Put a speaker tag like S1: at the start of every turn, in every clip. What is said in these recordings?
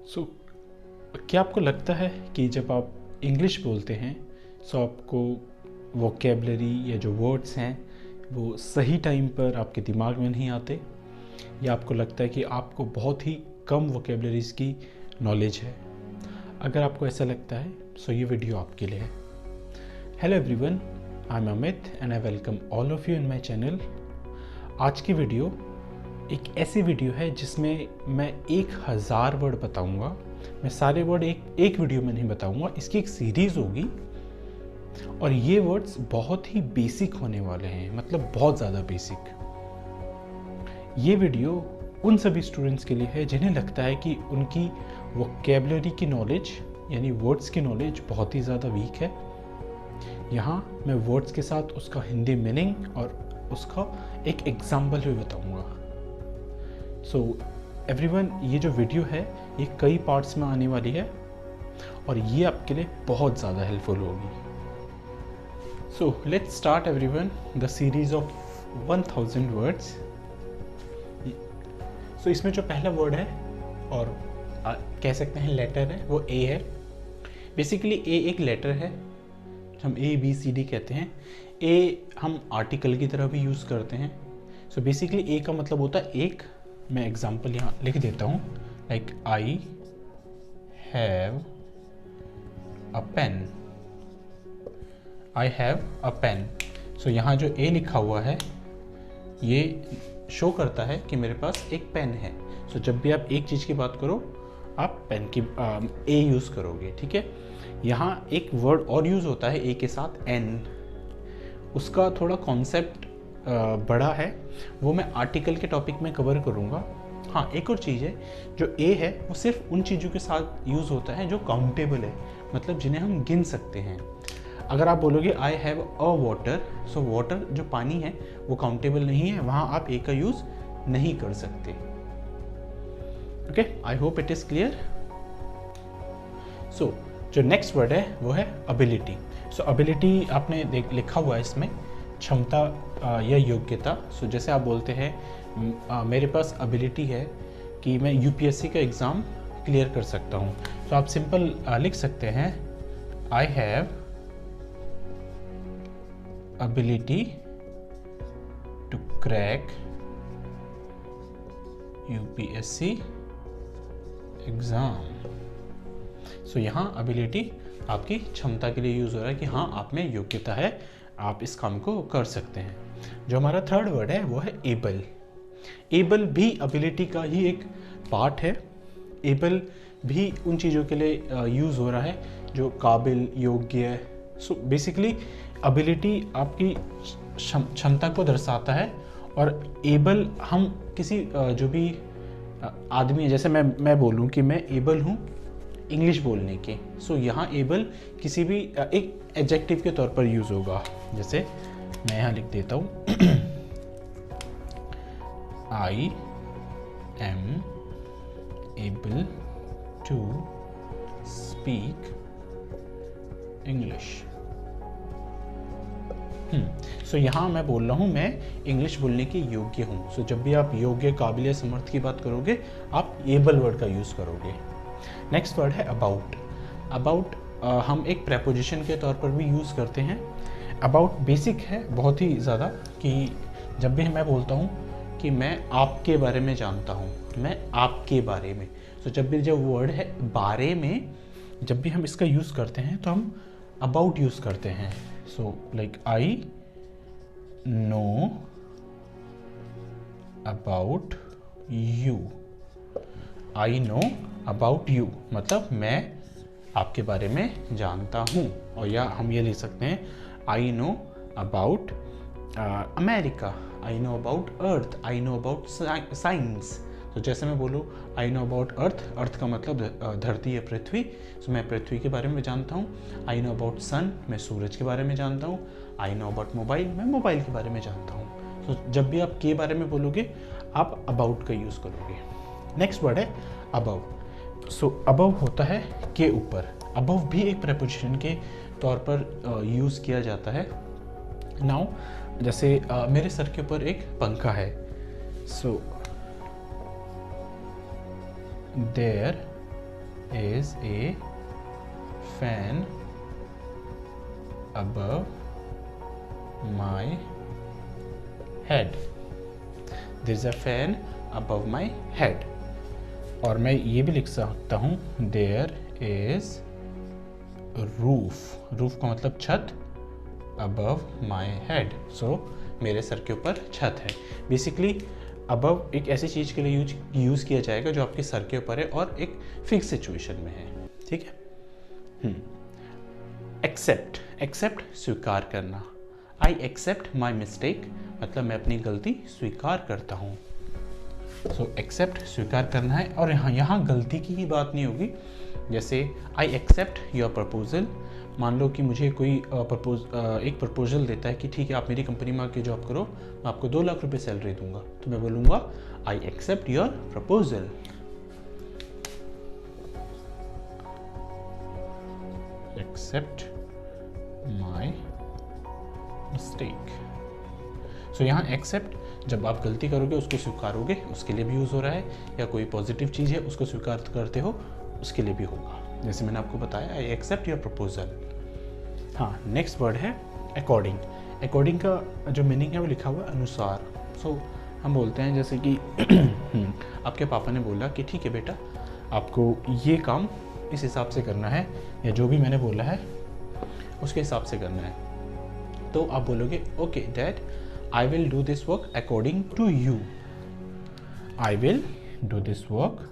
S1: सो क्या आपको लगता है कि जब आप इंग्लिश बोलते हैं सो आपको वोकेबलरी या जो वर्ड्स हैं वो सही टाइम पर आपके दिमाग में नहीं आते, या आपको लगता है कि आपको बहुत ही कम वोकेबलरीज की नॉलेज है? अगर आपको ऐसा लगता है सो ये वीडियो आपके लिए है। Hello everyone, I am Amit and I welcome all of you in my channel. आज की वीडियो एक ऐसी वीडियो है जिसमें मैं 1000 वर्ड बताऊंगा। मैं सारे वर्ड एक वीडियो में नहीं बताऊंगा, इसकी एक सीरीज़ होगी और ये वर्ड्स बहुत ही बेसिक होने वाले हैं, मतलब बहुत ज़्यादा बेसिक। ये वीडियो उन सभी स्टूडेंट्स के लिए है जिन्हें लगता है कि उनकी वोकेबलरी की नॉलेज यानी वर्ड्स की नॉलेज बहुत ही ज़्यादा वीक है। यहाँ मैं वर्ड्स के साथ उसका हिंदी मीनिंग और उसका एक एग्जाम्पल भी बताऊँगा। सो एवरीवन, ये जो वीडियो है ये कई पार्ट्स में आने वाली है और ये आपके लिए बहुत ज़्यादा हेल्पफुल होगी। So let's start everyone the series of 1000 words. So इसमें जो पहला वर्ड है और कह सकते हैं लेटर है, वो ए है। बेसिकली ए एक लेटर है, हम ए बी सी डी कहते हैं। ए हम आर्टिकल की तरह भी यूज़ करते हैं। सो बेसिकली ए का मतलब होता है एक। मैं एग्जांपल यहाँ लिख देता हूँ, like I have a pen. I have a pen. So यहाँ जो ए लिखा हुआ है ये शो करता है कि मेरे पास एक पेन है। सो जब भी आप एक चीज़ की बात करो आप पेन की ए यूज़ करोगे, ठीक है। यहाँ एक वर्ड और यूज़ होता है ए के साथ, एन। उसका थोड़ा कॉन्सेप्ट बड़ा है, वो मैं आर्टिकल के टॉपिक में कवर करूँगा। हाँ, एक और चीज़ है, जो ए है वो सिर्फ उन चीज़ों के साथ यूज़ होता है जो काउंटेबल है, मतलब जिन्हें हम गिन सकते हैं। अगर आप बोलोगे आई have a water, so water जो पानी है वो काउंटेबल नहीं है, वहाँ आप ए का यूज़ नहीं कर सकते। Okay, I hope it is clear. So जो नेक्स्ट वर्ड है वो है अबिलिटी। सो अबिलिटी आपने लिखा हुआ है इसमें, क्षमता या योग्यता। सो जैसे आप बोलते हैं मेरे पास अबिलिटी है कि मैं यूपीएससी का एग्ज़ाम क्लियर कर सकता हूँ। तो आप सिंपल लिख सकते हैं I have ability to crack UPSC exam. So यहाँ अबिलिटी आपकी क्षमता के लिए यूज़ हो रहा है कि हाँ, आप में योग्यता है, आप इस काम को कर सकते हैं। जो हमारा थर्ड वर्ड है वो है एबल। एबल भी अबिलिटी का ही एक पार्ट है। एबल भी उन चीज़ों के लिए यूज़ हो रहा है जो काबिल, योग्य। सो बेसिकली अबिलिटी आपकी क्षमता को दर्शाता है, और एबल हम किसी जो भी आदमी है, जैसे मैं बोलूँ कि मैं एबल हूँ इंग्लिश बोलने के, सो यहाँ एबल किसी भी एक एडजेक्टिव के तौर पर यूज़ होगा। जैसे मैं यहाँ लिख देता हूँ I am able to speak English. So यहाँ मैं बोल रहा हूँ मैं इंग्लिश बोलने के योग्य हूँ। सो जब भी आप योग्य, काबिल, समर्थ की बात करोगे आप एबल वर्ड का यूज़ करोगे। नेक्स्ट वर्ड है अबाउट। अबाउट हम एक प्रेपोजिशन के तौर पर भी यूज़ करते हैं। अबाउट बेसिक है बहुत ही ज़्यादा, कि जब भी मैं बोलता हूँ कि मैं आपके बारे में जानता हूँ, मैं आपके बारे में, तो जब भी जो वर्ड है बारे में, जब भी हम इसका यूज़ करते हैं तो हम अबाउट यूज़ करते हैं। So like I know about you. I know about you मतलब मैं आपके बारे में जानता हूँ। और या हम ये लिख सकते हैं I know about America, I know about earth, I know about science. तो जैसे मैं बोलूँ आई नो अबाउट अर्थ, अर्थ का मतलब धरती या पृथ्वी, तो मैं पृथ्वी के बारे में जानता हूँ। आई नो अबाउट सन, मैं सूरज के बारे में जानता हूँ। आई नो अबाउट मोबाइल, मैं मोबाइल के बारे में जानता हूँ। तो जब भी आप के बारे में बोलोगे आप अबाउट का यूज़ करोगे। नेक्स्ट वर्ड है अबव। सो अबव होता है के ऊपर। अबव भी एक प्रेपोजिशन के तौर पर यूज़ किया जाता है। नाउ जैसे मेरे सर के ऊपर एक पंखा है, so there is a fan above my head. There is a fan above my head. और मैं ये भी लिख सकता हूँ there is roof. roof का मतलब छत, above my head. So मेरे सर के ऊपर छत है. Basically above एक ऐसी चीज़ के लिए यूज़ किया जाएगा जो आपके सर के ऊपर है और एक फिक्स सिचुएशन में है. ठीक है. एक्सेप्ट. एक्सेप्ट स्वीकार करना. आई एक्सेप्ट माई मिस्टेक मतलब मैं अपनी गलती स्वीकार करता हूँ. सो एक्सेप्ट स्वीकार करना है. और यहाँ गलती की ही बात नहीं होगी. जैसे आई एक्सेप्ट योर प्रपोजल. मान लो कि मुझे कोई एक प्रपोजल देता है कि ठीक है आप मेरी कंपनी में आके जॉब करो, मैं आपको 2 लाख रुपए सैलरी दूंगा. तो मैं बोलूँगा I accept your proposal. Accept my mistake. So यहाँ एक्सेप्ट जब आप गलती करोगे उसको स्वीकारोगे उसके लिए भी यूज़ हो रहा है, या कोई पॉजिटिव चीज़ है उसको स्वीकार करते हो उसके लिए भी होगा. जैसे मैंने आपको बताया आई एक्सेप्ट योर प्रपोजल. हाँ, नेक्स्ट वर्ड है अकॉर्डिंग. अकॉर्डिंग का जो मीनिंग है वो लिखा हुआ है अनुसार. सो हम बोलते हैं जैसे कि आपके पापा ने बोला कि ठीक है बेटा आपको ये काम इस हिसाब से करना है, या जो भी मैंने बोला है उसके हिसाब से करना है. तो आप बोलोगे okay dad I will do this work according to you. I will do this work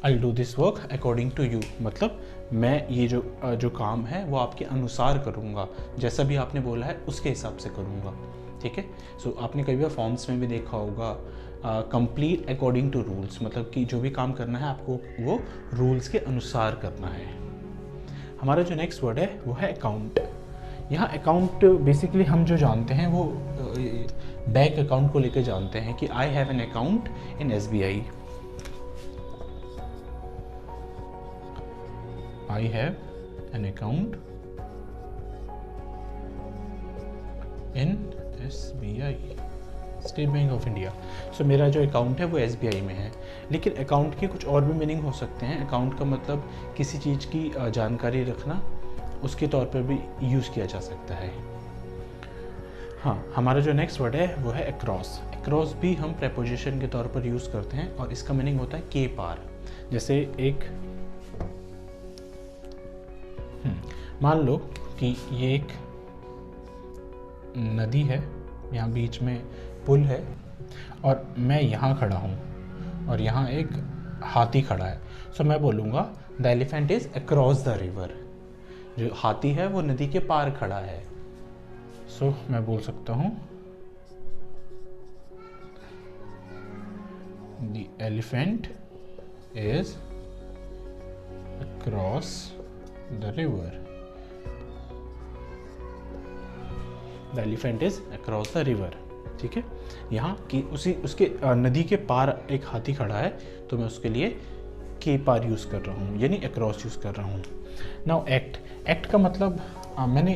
S1: I do this work according to you मतलब मैं ये जो काम है वो आपके अनुसार करूँगा, जैसा भी आपने बोला है उसके हिसाब से करूँगा. ठीक है. सो आपने कई बार फॉर्म्स में भी देखा होगा कंप्लीट अकॉर्डिंग टू रूल्स मतलब कि जो भी काम करना है आपको वो रूल्स के अनुसार करना है. हमारा जो नेक्स्ट वर्ड है वो है अकाउंट. यहाँ अकाउंट बेसिकली हम जो जानते हैं वो बैंक अकाउंट को लेकर जानते हैं कि I have an account in SBI. I have an account in SBI, state bank of India. So मेरा जो अकाउंट है वो SBI में है. लेकिन अकाउंट के कुछ और भी मीनिंग हो सकते हैं. अकाउंट का मतलब किसी चीज़ की जानकारी रखना, उसके तौर पर भी यूज़ किया जा सकता है. हाँ, हमारा जो नेक्स्ट वर्ड है वो है अक्रॉस. अक्रॉस भी हम प्रेपोजिशन के तौर पर यूज़ करते हैं और इसका मीनिंग होता है के पार. जैसे एक मान लो कि ये एक नदी है, यहाँ बीच में पुल है और मैं यहाँ खड़ा हूँ और यहाँ एक हाथी खड़ा है. सो मैं बोलूँगा the elephant is across the river. जो हाथी है वो नदी के पार खड़ा है. सो मैं बोल सकता हूँ the elephant is across the river. The elephant is across the river. ठीक है. यहाँ की उसके नदी के पार एक हाथी खड़ा है तो मैं उसके लिए के पार यूज़ कर रहा हूँ यानी अक्रॉस यूज़ कर रहा हूँ. Now act. एक्ट का मतलब मैंने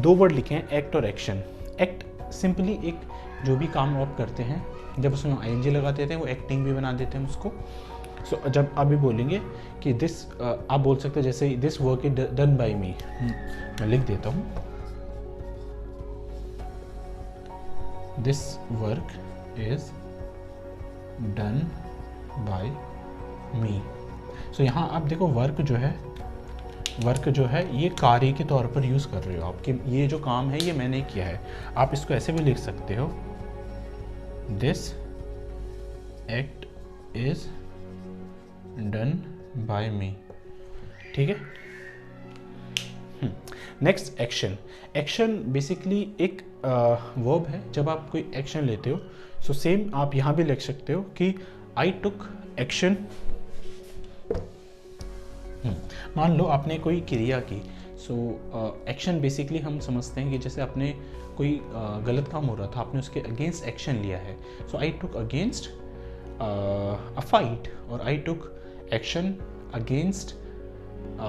S1: 2 वर्ड लिखे हैं एक्ट और एक्शन. एक्ट सिंपली एक जो भी काम आप करते हैं जब उसमें ING लगा देते हैं वो एक्टिंग भी बना देते हैं उसको. सो जब आप भी बोलेंगे कि दिस आप बोल सकते हैं जैसे this work is done by me. मैं लिख देता हूँ this work is done by me. So यहाँ आप देखो वर्क जो है ये कार्य के तौर पर यूज़ कर रहे हो. आपके ये जो काम है ये मैंने किया है. आप इसको ऐसे भी लिख सकते हो this act is done by me. ठीक है. Next action. एक्शन बेसिकली एक वर्ब है. जब आप कोई एक्शन लेते हो सो सेम आप यहाँ भी लिख सकते हो कि आई टुक एक्शन. मान लो आपने कोई क्रिया की. सो एक्शन बेसिकली हम समझते हैं कि जैसे आपने कोई गलत काम हो रहा था आपने उसके अगेंस्ट एक्शन लिया है. So I took against a fight और I took action against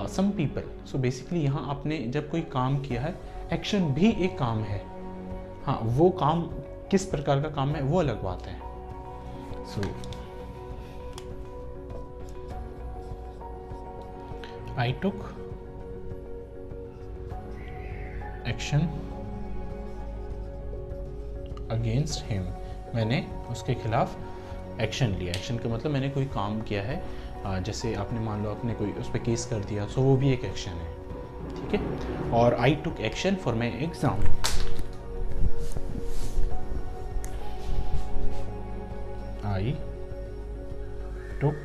S1: some people. So basically यहाँ आपने जब कोई काम किया है, एक्शन भी एक काम है, हाँ वो काम किस प्रकार का काम है वो अलग बात है। सो आई टुक एक्शन अगेंस्ट हिम, मैंने उसके खिलाफ एक्शन लिया। एक्शन का मतलब मैंने कोई काम किया है, जैसे आपने मान लो आपने कोई उस पर केस कर दिया, सो वो भी एक एक्शन है, ठीक है। और I took action for my exam, I took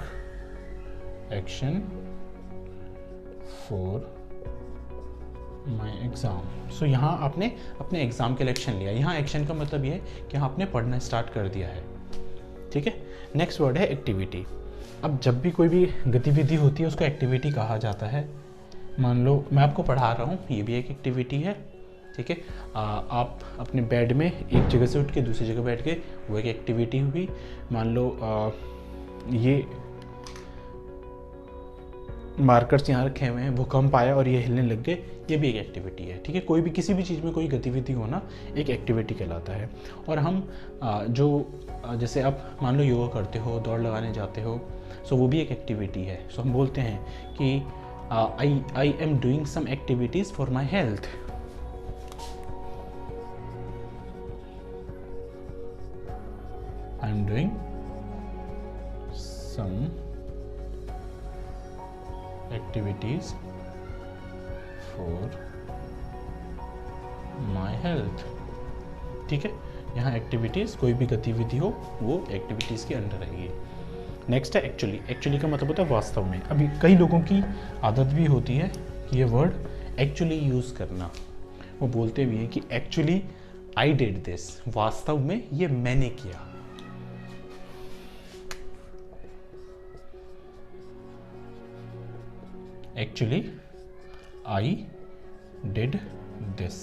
S1: action for my exam. So यहाँ आपने अपने एग्ज़ाम के लिए एक्शन लिया। यहाँ एक्शन का मतलब ये है कि हाँ आपने पढ़ना स्टार्ट कर दिया है, ठीक है। नेक्स्ट वर्ड है एक्टिविटी। अब जब भी कोई भी गतिविधि होती है उसको एक्टिविटी कहा जाता है। मान लो मैं आपको पढ़ा रहा हूँ, ये भी एक एक्टिविटी है, ठीक है। आप अपने बेड में एक जगह से उठ के दूसरी जगह बैठ गए, वो एक एक्टिविटी हुई। मान लो ये मार्कर्स यहाँ रखे हुए हैं, भूकंप आया और ये हिलने लग गए, ये भी एक एक्टिविटी है, ठीक है। कोई भी किसी भी चीज़ में कोई गतिविधि होना एक एक्टिविटी कहलाता है। और हम जैसे आप मान लो योगा करते हो, दौड़ लगाने जाते हो, सो वो भी एक एक्टिविटी है। सो हम बोलते हैं कि I am doing some activities for my health. I am doing some activities for my health, ठीक है। यहाँ एक्टिविटीज़ कोई भी गतिविधि हो वो एक्टिविटीज़ के अंडर रहेगी। नेक्स्ट है एक्चुअली। एक्चुअली का मतलब होता है वास्तव में। अभी कई लोगों की आदत भी होती है कि ये वर्ड एक्चुअली यूज़ करना, वो बोलते भी हैं कि एक्चुअली आई डिड दिस, वास्तव में ये मैंने किया। Actually I did this.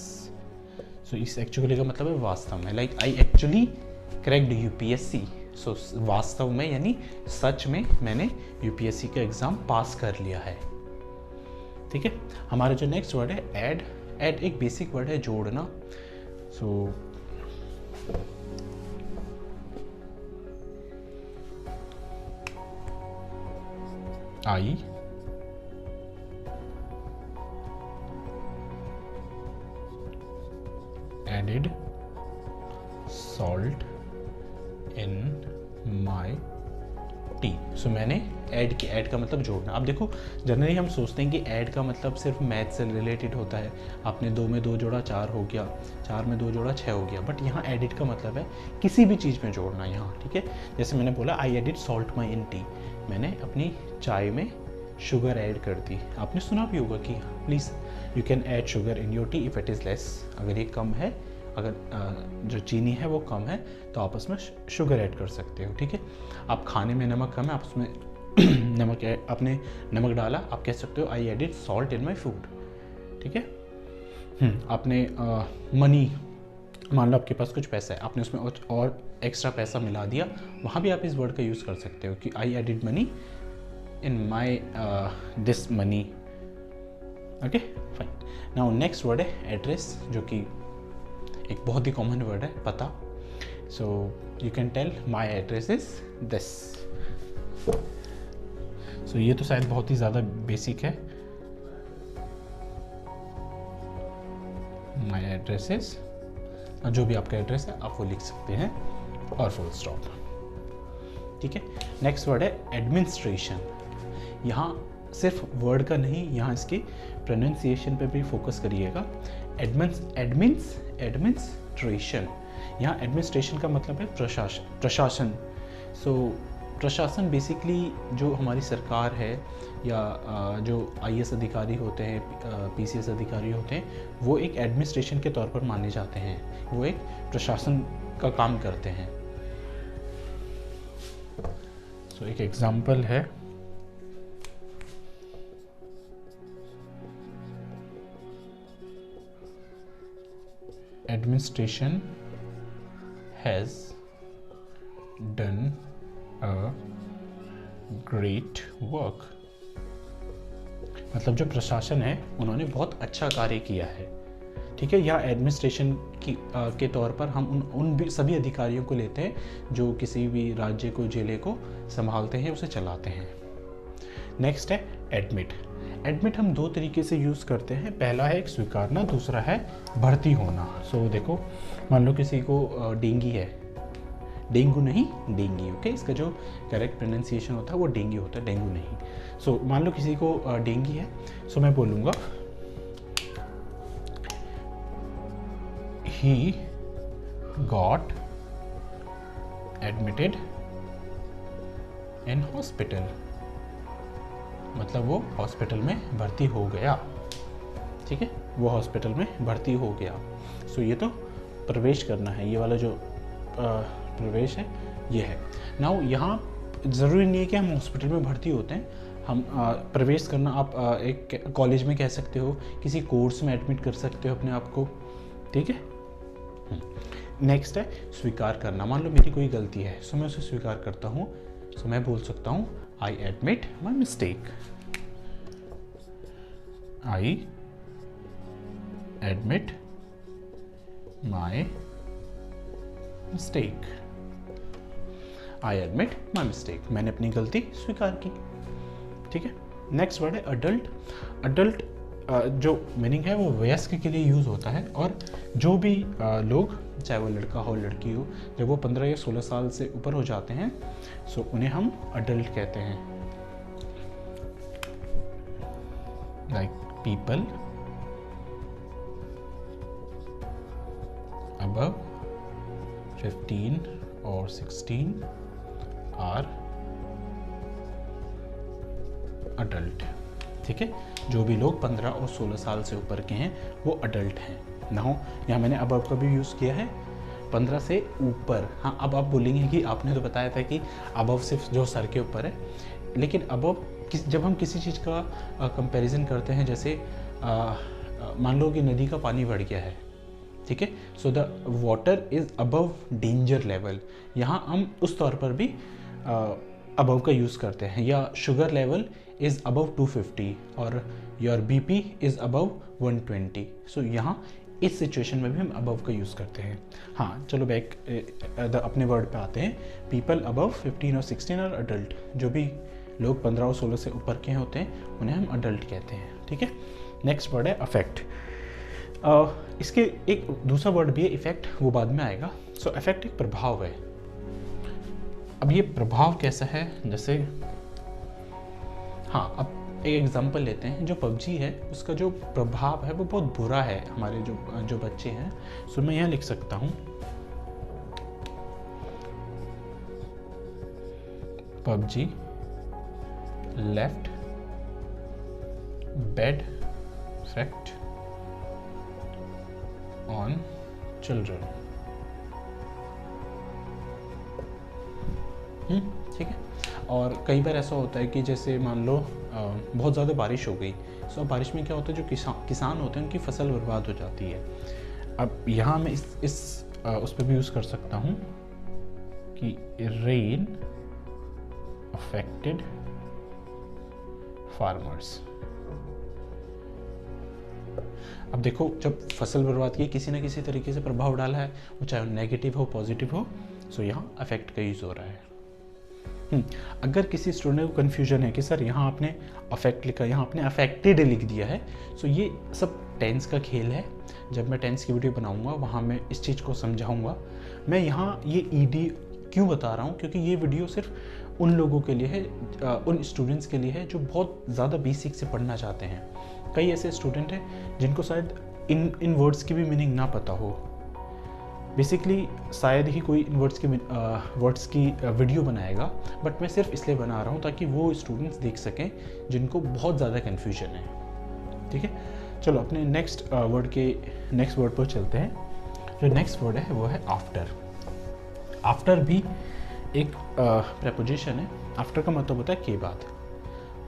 S1: So इस एक्चुअली का मतलब है वास्तव में, like I actually cracked UPSC. So वास्तव में यानी सच में मैंने यूपीएससी का एग्ज़ाम पास कर लिया है, ठीक है। हमारा जो नेक्स्ट वर्ड है ऐड। ऐड एक बेसिक वर्ड है, जोड़ना। सो आई added salt in my tea। सो मैंने ऐड का मतलब जोड़ना। अब देखो जनरली हम सोचते हैं कि ऐड का मतलब सिर्फ मैथ से रिलेटेड होता है, आपने 2 में 2 जोड़ा 4 हो गया, 4 में 2 जोड़ा 6 हो गया। बट यहाँ एडिड का मतलब है किसी भी चीज़ में जोड़ना यहाँ, ठीक है। जैसे मैंने बोला आई एडिड सॉल्ट माई इन टी, मैंने अपनी चाय में शुगर ऐड कर दी। आपने सुना भी होगा कि please you can add sugar in your T if it is less. अगर ये कम है, अगर जो चीनी है वो कम है तो आप उसमें शुगर ऐड कर सकते हो, ठीक है। आप खाने में नमक कम है, आप उसमें आपने नमक डाला, आप कह सकते हो I added salt in my food, ठीक है। आपने मनी, मान लो आपके पास कुछ पैसा है, आपने उसमें और एक्स्ट्रा पैसा मिला दिया, वहाँ भी आप इस वर्ड का यूज़ कर सकते हो कि I added money in my this money, okay fine. Now next word है एड्रेस, जो कि एक बहुत ही कॉमन वर्ड है, पता। So you can tell my address is this. So ये तो शायद बहुत ही ज़्यादा बेसिक है। माई एड्रेस इज, जो भी आपका एड्रेस है आप वो लिख सकते हैं और फुल स्टॉप, ठीक है। नेक्स्ट वर्ड है एडमिनिस्ट्रेशन। यहाँ सिर्फ वर्ड का नहीं, यहाँ इसके प्रोनाउंसिएशन पे भी फोकस करिएगा। एडमिनिस्ट्रेशन, यहाँ एडमिनिस्ट्रेशन का मतलब है प्रशासन। सो प्रशासन बेसिकली जो हमारी सरकार है या जो आईएएस अधिकारी होते हैं, पीसीएस अधिकारी होते हैं, वो एक एडमिनिस्ट्रेशन के तौर पर माने जाते हैं, वो एक प्रशासन का काम करते हैं। सो एक एग्जाम्पल है, administration has done a great work। मतलब मतलब जो प्रशासन है उन्होंने बहुत अच्छा कार्य किया है, ठीक है। या एडमिनिस्ट्रेशन के तौर पर हम उन भी सभी अधिकारियों को लेते हैं जो किसी भी राज्य को, जिले को संभालते हैं, उसे चलाते हैं। नेक्स्ट है एडमिट। एडमिट हम दो तरीके से यूज़ करते हैं। पहला है एक स्वीकारना, दूसरा है भर्ती होना। सो देखो, मान लो किसी को डेंगू है, डेंगू नहीं डेंगी, ओके। इसका जो करेक्ट प्रोनाउंसिएशन होता है वो डेंगू होता है, डेंगू नहीं। सो मान लो किसी को डेंगू है, सो मैं बोलूँगा he got admitted in hospital, मतलब वो हॉस्पिटल में भर्ती हो गया, ठीक है, वो हॉस्पिटल में भर्ती हो गया। सो ये तो प्रवेश करना है, ये वाला जो प्रवेश है ये है। नाउ यहाँ ज़रूरी नहीं है कि हम हॉस्पिटल में भर्ती होते हैं, हम प्रवेश करना आप एक कॉलेज में कह सकते हो, किसी कोर्स में एडमिट कर सकते हो अपने आप को, ठीक है। नेक्स्ट है स्वीकार करना। मान लो मेरी कोई गलती है, सो मैं उसे स्वीकार करता हूँ। सो मैं बोल सकता हूँ I admit my mistake, I admit my mistake, I admit my mistake, मैंने अपनी गलती स्वीकार की, ठीक है। नेक्स्ट वर्ड है अडल्ट। अडल्ट जो मीनिंग है वो वयस्क के लिए यूज़ होता है, और जो भी लोग, चाहे वो लड़का हो लड़की हो, जब वो 15 या 16 साल से ऊपर हो जाते हैं, सो उन्हें हम अडल्ट कहते हैं। लाइक पीपल above 15 और 16 आर अडल्ट, ठीक है। जो भी लोग 15 और 16 साल से ऊपर के हैं वो अडल्ट हैं। ना हो यहाँ मैंने अबव का भी यूज़ किया है, 15 से ऊपर। हाँ, अब आप बोलेंगे कि आपने तो बताया था कि अबव सिर्फ जो सर के ऊपर है, लेकिन अबव जब हम किसी चीज़ का कंपैरिजन करते हैं, जैसे मान लो कि नदी का पानी बढ़ गया है, ठीक है, so the water is above danger level, यहाँ हम उस तौर पर भी अबव का यूज़ करते हैं। या शुगर लेवल इज़ अबव 250 और योर बीपी इज़ अबव 120, सो यहाँ इस सिचुएशन में भी हम अबव का यूज़ करते हैं। हाँ, चलो बैक अपने वर्ड पे आते हैं। पीपल अबव 15 और 16 और अडल्ट, जो भी लोग 15 और 16 से ऊपर के होते हैं उन्हें हम अडल्ट कहते हैं, ठीक है। नेक्स्ट वर्ड है अफेक्ट। इसके एक दूसरा वर्ड भी है इफेक्ट, वो बाद में आएगा। सो अफेक्ट एक प्रभाव है। अब ये प्रभाव कैसा है, जैसे हाँ, अब एक एग्जांपल लेते हैं। जो पबजी है उसका जो प्रभाव है वो बहुत बुरा है हमारे जो बच्चे हैं। सो मैं यहाँ लिख सकता हूँ PUBG left bad effect on children, ठीक है। और कई बार ऐसा होता है कि जैसे मान लो बहुत ज़्यादा बारिश हो गई, सो बारिश में क्या होता है, जो किसान होते हैं उनकी फसल बर्बाद हो जाती है। अब यहाँ मैं उस पर भी यूज़ कर सकता हूँ कि रेन अफेक्टेड फार्मर्स। अब देखो, जब फसल बर्बाद की किसी न किसी तरीके से प्रभाव डाला है, वो चाहे नेगेटिव हो पॉजिटिव हो, सो यहाँ अफेक्ट का यूज़ हो रहा है। अगर किसी स्टूडेंट को कन्फ्यूजन है कि सर यहाँ आपने अफेक्ट लिखा, यहाँ आपने अफेक्टेड लिख दिया है, सो ये सब टेंस का खेल है। जब मैं टेंस की वीडियो बनाऊंगा वहाँ मैं इस चीज़ को समझाऊंगा। मैं यहाँ ये ईडी क्यों बता रहा हूँ, क्योंकि ये वीडियो सिर्फ उन लोगों के लिए है, उन स्टूडेंट्स के लिए है जो बहुत ज़्यादा बेसिक से पढ़ना चाहते हैं। कई ऐसे स्टूडेंट हैं जिनको शायद इन वर्ड्स की भी मीनिंग ना पता हो। बेसिकली शायद ही कोई इन वर्ड्स की वीडियो बनाएगा, बट मैं सिर्फ इसलिए बना रहा हूँ ताकि वो स्टूडेंट्स देख सकें जिनको बहुत ज़्यादा कन्फ्यूजन है, ठीक है। चलो अपने नेक्स्ट वर्ड पर चलते हैं। जो नेक्स्ट वर्ड है वो है आफ्टर। आफ्टर भी एक प्रेपोजिशन है। आफ्टर का मतलब होता है के बाद।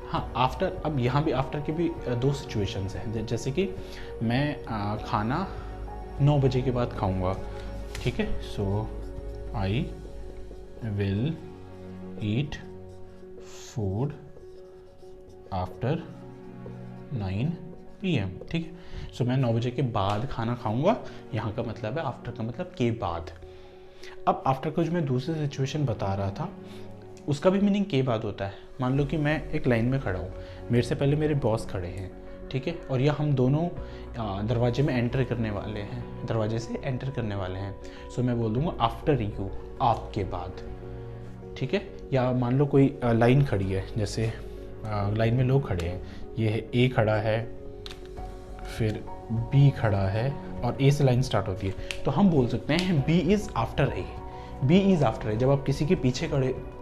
S1: हाँ, आफ्टर, अब यहाँ भी आफ्टर की भी दो सिचुएशंस हैं। जैसे कि मैं खाना 9 बजे के बाद खाऊंगा, ठीक है। So I will eat food after 9 PM, ठीक है। सो मैं 9 बजे के बाद खाना खाऊंगा, यहाँ का मतलब है आफ्टर का मतलब के बाद। अब आफ्टर का जो मैं दूसरी सिचुएशन बता रहा था उसका भी मीनिंग के बाद होता है। मान लो कि मैं एक लाइन में खड़ा हूँ, मेरे से पहले मेरे बॉस खड़े हैं, ठीक है, और या हम दोनों दरवाजे में एंटर करने वाले हैं, दरवाजे से एंटर करने वाले हैं। सो मैं बोल दूँगा आफ्टर यू, आपके बाद, ठीक है। या मान लो कोई लाइन खड़ी है, जैसे लाइन में लोग खड़े हैं, ये ए खड़ा है, फिर बी खड़ा है और ए से लाइन स्टार्ट होती है, तो हम बोल सकते हैं B is after A, B is after A. जब आप किसी के पीछे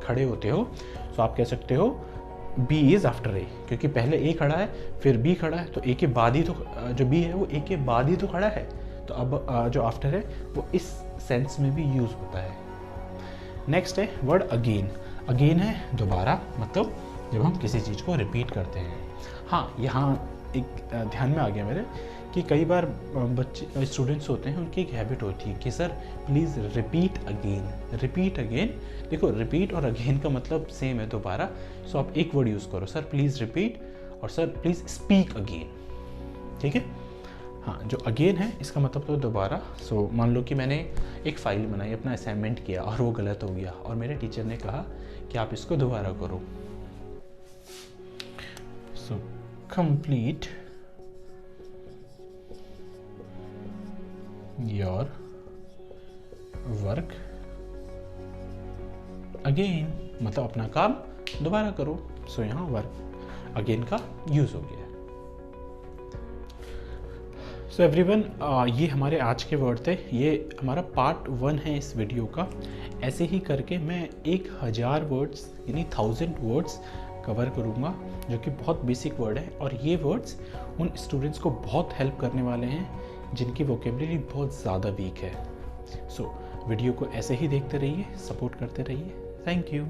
S1: खड़े होते हो तो आप कह सकते हो बी इज़ आफ्टर ए, क्योंकि पहले ए खड़ा है फिर बी खड़ा है, तो ए के बाद ही तो जो बी है वो ए के बाद ही तो खड़ा है। तो अब जो आफ्टर है वो इस सेंस में भी यूज़ होता है। नेक्स्ट है वर्ड अगेन। अगेन है दोबारा, मतलब जब हम किसी चीज़ को रिपीट करते हैं। हाँ, यहाँ एक ध्यान में आ गया मेरे कि कई बार बच्चे स्टूडेंट्स होते हैं, उनकी एक हैबिट होती है कि sir please repeat again, repeat again. देखो रिपीट और अगेन का मतलब सेम है, दोबारा। सो आप एक वर्ड यूज़ करो, सर प्लीज़ रिपीट, और सर प्लीज़ स्पीक अगेन, ठीक है। हाँ, जो अगेन है इसका मतलब तो दोबारा। सो मान लो कि मैंने एक फ़ाइल बनाई, अपना असाइनमेंट किया और वो गलत हो गया, और मेरे टीचर ने कहा कि आप इसको दोबारा करो। So complete your work again, मतलब अपना काम दोबारा करो। सो यहाँ वर्क अगेन का यूज़ हो गया। सो एवरीवन, ये हमारे आज के वर्ड थे। ये हमारा पार्ट 1 है इस वीडियो का। ऐसे ही करके मैं 1000 वर्ड्स यानी 1000 वर्ड्स कवर करूँगा, जो कि बहुत बेसिक वर्ड है, और ये वर्ड्स उन स्टूडेंट्स को बहुत हेल्प करने वाले हैं जिनकी वोकेबलरी बहुत ज़्यादा वीक है। सो वीडियो को ऐसे ही देखते रहिए, सपोर्ट करते रहिए। Thank you.